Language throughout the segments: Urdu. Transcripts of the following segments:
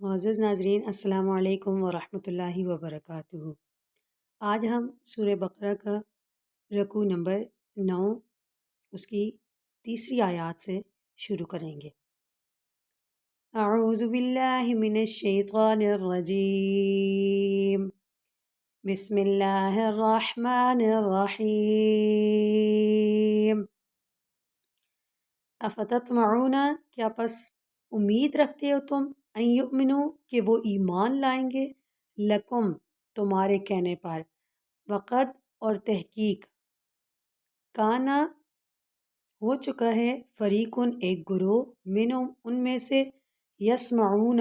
معزز ناظرین، السلام علیکم ورحمۃ اللہ وبرکاتہ۔ آج ہم سورہ بقرہ کا رکوع نمبر 9 اس کی تیسری آیات سے شروع کریں گے۔ اعوذ باللہ من الشیطان الرجیم، بسم اللہ الرحمن الرحیم۔ افتطمعون، کیا پس امید رکھتے ہو تم، ان یؤمنو، کہ وہ ایمان لائیں گے، لکم، تمہارے کہنے پر، وقد، اور تحقیق، کانا، ہو چکا ہے، فریقن، ایک گروہ، منہم، ان میں سے، یسمعون،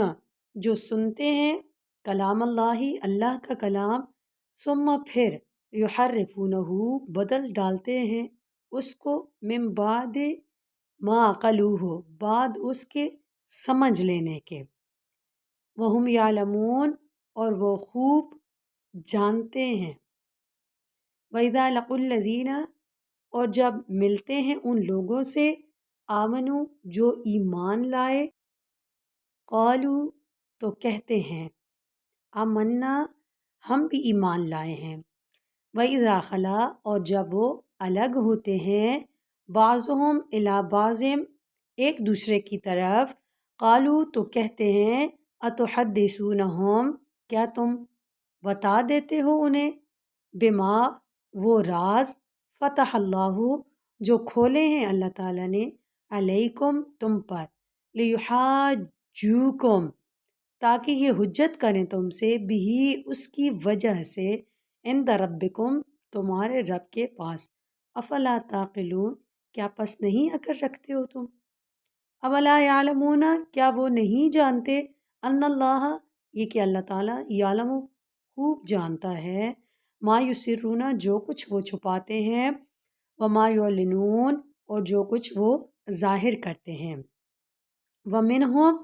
جو سنتے ہیں، کلام اللہ، اللہ کا کلام، ثم پھر، یحرفونہ، بدل ڈالتے ہیں اس کو، من بعد ما عقلوہ، بعد اس کے سمجھ لینے کے، وہم یعلمون، اور وہ خوب جانتے ہیں، وَإِذَا لَقُوا الَّذِينَ، اور جب ملتے ہیں ان لوگوں سے، آمنوا، جو ایمان لائے، قالوا، تو کہتے ہیں، آمنا، ہم بھی ایمان لائے ہیں، وَإِذَا خَلَا، اور جب وہ الگ ہوتے ہیں، بعضهم الی بعض، ایک دوسرے کی طرف، قالوا، تو کہتے ہیں، اتحدثونہم، کیا تم بتا دیتے ہو انہیں، بما، وہ راز، فتح اللہ، جو کھولے ہیں اللہ تعالیٰ نے، علیکم، تم پر، لیحاجوکم، تاکہ یہ حجت کریں تم سے، بھی، اس کی وجہ سے، عند ربکم، تمہارے رب کے پاس، افلا تعقلون، کیا پس نہیں عقل رکھتے ہو تم، اولا یعلمون، کیا وہ نہیں جانتے، ان اللہ، یہ کہ اللہ تعالیٰ، یعلم، خوب جانتا ہے، ما یسرون، جو کچھ وہ چھپاتے ہیں، وما یعلنون، اور جو کچھ وہ ظاہر کرتے ہیں، ومنہم،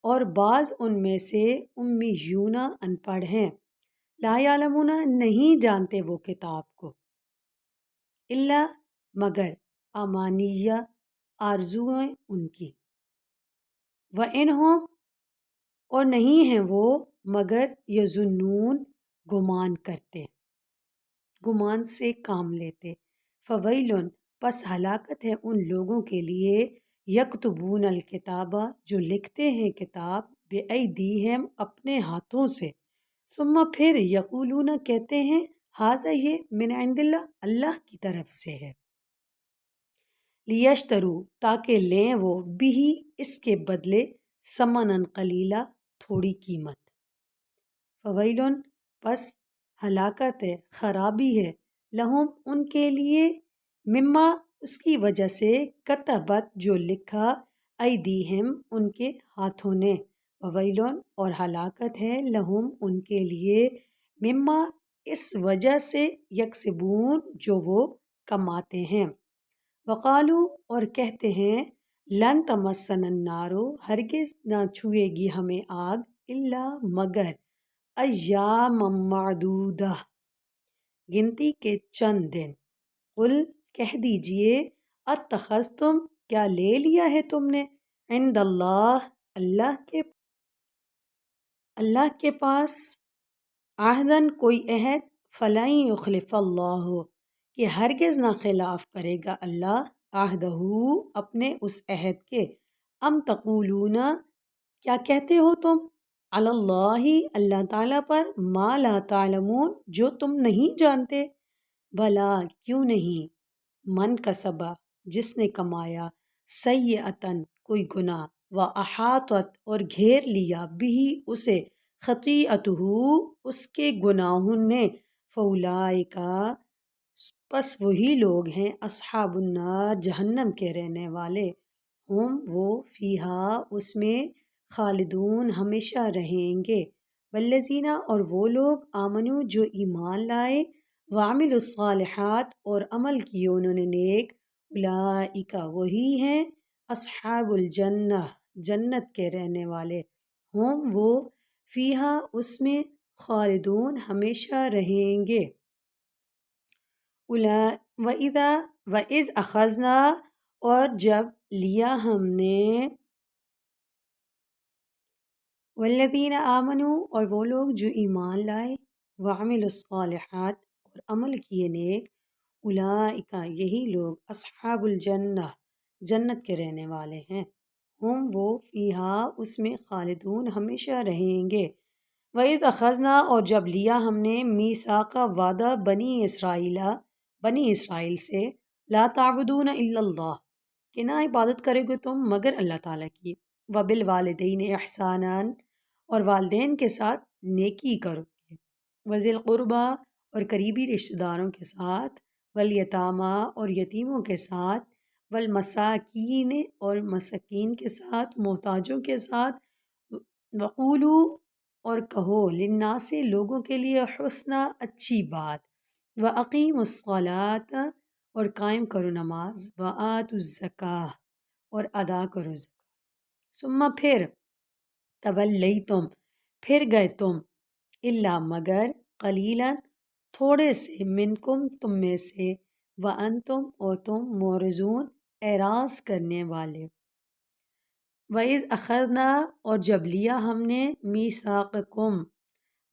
اور بعض ان میں سے، امیون، ان پڑھ ہیں، لا یعلمون، نہیں جانتے وہ کتاب کو، الا، مگر، امانیہ، آرزوئیں ان کی، وَإِنْهُمْ، اور نہیں ہیں وہ، مگر، یظنون، گمان کرتے، گمان سے کام لیتے، فویلن، پس ہلاکت ہے ان لوگوں کے لیے، یکتبون الکتاب، جو لکھتے ہیں کتاب، بأیدیہم، اپنے ہاتھوں سے، ثم پھر، یقولون، کہتے ہیں، ھذا، یہ، من عند اللہ، اللہ کی طرف سے ہے، لیشترو، تاکہ لیں وہ، بھی، اس کے بدلے، ثمناً قلیلا، تھوڑی قیمت، فویلن، پس ہلاکت ہے، خرابی ہے، لہم، ان کے لیے، مما، اس کی وجہ سے، کتبت، جو لکھا، ایدیہم، ان کے ہاتھوں نے، وویلن، اور ہلاکت ہے، لہم، ان کے لیے، مما، اس وجہ سے، یکسبون، جو وہ کماتے ہیں، وقالو، اور کہتے ہیں، لن تمسنا النار، ہرگز نہ چھوئے گی ہمیں آگ، الا، مگر، ایام معدودہ، گنتی کے چند دن، قل، کہہ دیجئے، اتخذتم، کیا لے لیا ہے تم نے، عند اللہ، اللہ کے پاس، عہدن، کوئی عہد، فلن یخلف اللہ، کہ ہرگز نہ خلاف کرے گا اللہ، عہدہ، اپنے اس عہد کے، ام تقولون، کیا کہتے ہو تم، علی اللہ، اللہ تعالیٰ پر، ما لا تعلمون، جو تم نہیں جانتے، بھلا، کیوں نہیں، من کسبا، جس نے کمایا، سیئۃً، کوئی گناہ، واحاطت، اور گھیر لیا، بھی، اسے، خطیئتہ، اس کے گناہوں نے، فاولئک، پس وہی لوگ ہیں، اصحاب النار، جہنم کے رہنے والے، ہم، وہ، فیہا، اس میں، خالدون، ہمیشہ رہیں گے، والذین، اور وہ لوگ، آمنو، جو ایمان لائے، وعملوا الصالحات، اور عمل کیے انہوں نے نیک، اولئک، وہی ہیں، اصحاب الجنہ، جنت کے رہنے والے، ہم، وہ، فیہا، اس میں، خالدون، ہمیشہ رہیں گے، وَإِذَا، وَإِذْ أَخَذْنَا، اور جب لیا ہم نے، والذین آمنوا اور وہ لوگ جو ایمان لائے، وعملوا الصالحات اور عمل کیے نیک، اولئک یہی لوگ اصحاب الجنہ جنت کے رہنے والے ہیں، ہم وہ فیہا اس میں خالدون ہمیشہ رہیں گے۔ وَإِذْ أَخَذْنَا اور جب لیا ہم نے میثاق وعدہ بنی اسرائیل سے، لا تعبدون الا اللہ کہ نہ عبادت کرے گے تم مگر اللہ تعالیٰ کی، وبالوالدین احسانا اور والدین کے ساتھ نیکی کرو گے، وذی القربہ اور قریبی رشتہ داروں کے ساتھ، والیتامى اور یتیموں کے ساتھ، والمساکین اور مساکین کے ساتھ، محتاجوں کے ساتھ، وقولو اور کہو للناس لوگوں کے لیے حسنہ اچھی بات، وَأَقِیمُوا الصَّلَاةَ اور قائم کرو نماز، وَآتُوا الزَّکاۃ اور ادا کرو زکوٰۃ، ثم پھر تولیتم پھر گئے تم، الا مگر قلیلا تھوڑے سے، منکم تم میں سے، وانتم اور تم معرضون اعراض کرنے والے۔ وَإِذْ أَخَذْنَا اور جب لیا ہم نے میثاقکم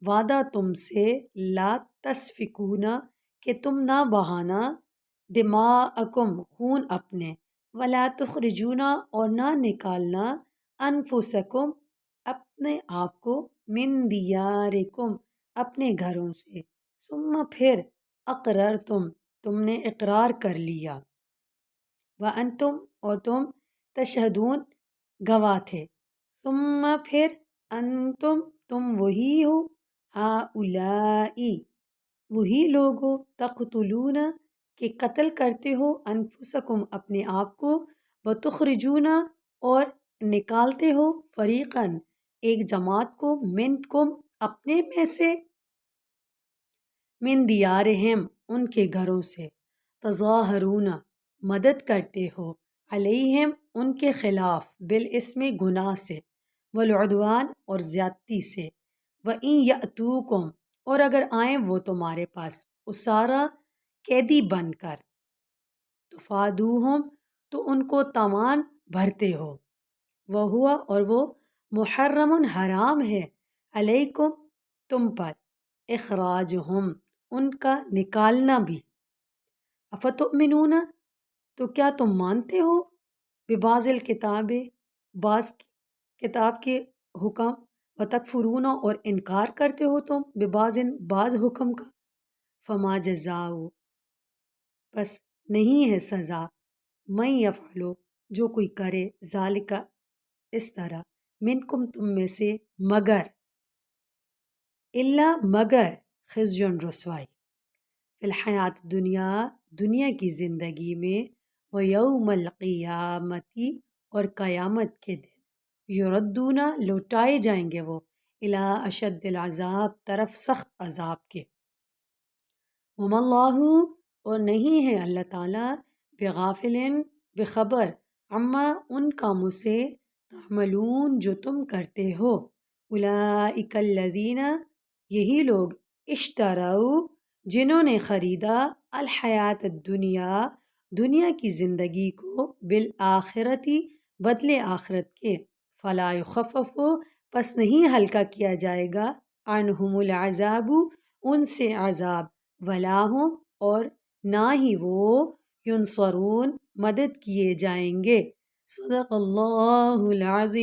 وعدہ تم سے، لا تسفکون کہ تم نہ بہانا، دماءکم خون اپنے، ولا تخرجون اور نہ نکالنا، انفسکم اپنے آپ کو، من دیارکم اپنے گھروں سے، ثم پھر اقررتم تم نے اقرار کر لیا، وانتم اور تم تشہدون گواہ تھے، ثم پھر انتم تم وہی ہو، ہؤلاء وہی لوگ ہو، تقتلون کہ قتل کرتے ہو، انفسکم اپنے آپ کو، وتخرجون اور نکالتے ہو، فریقاً ایک جماعت کو، منکم اپنے میں سے، من دیارہم ان کے گھروں سے، تظاہرون مدد کرتے ہو، علیہم ان کے خلاف، بالاسم گناہ سے، والعدوان اور زیادتی سے، وَإِن یأتوکم اور اگر آئیں وہ تمہارے پاس، اسارا قیدی بن کر، تفادوہم تو ان کو تاوان بھرتے ہو، وہوا اور وہ محرم حرام ہے، علیکم تم پر، اخراجہم ان کا نکالنا بھی، افتؤمنون تو کیا تم مانتے ہو، ببعض الکتاب بعض کتاب کے حکم، وتکفرون اور انکار کرتے ہو تم ببعض بعض حکم کا، فما جزاء بس نہیں ہے سزا، من یفعلو جو کوئی کرے، ذالک اس طرح، منکم تم میں سے، مگر الا مگر خزی رسوائی، فی الحیات دنیا دنیا کی زندگی میں، و یوم القیامتی اور قیامت کے دن، یردون لوٹائے جائیں گے وہ، الی اشد العذاب طرف سخت عذاب کے، وما اللہ اور نہیں ہے اللہ تعالیٰ، بغافل بخبر، عما ان کاموں سے، تعملون جو تم کرتے ہو، اولئک الذین یہی لوگ، اشتروا جنہوں نے خریدا، الحیات الدنیا دنیا کی زندگی کو، بالآخرتی بدلے آخرت کے، فلا یخفف پس نہیں ہلکا کیا جائے گا، عنہم العذاب ان سے عذاب، ولا ہم اور نہ ہی وہ، ینصرون مدد کیے جائیں گے، صدق اللہ العظیم۔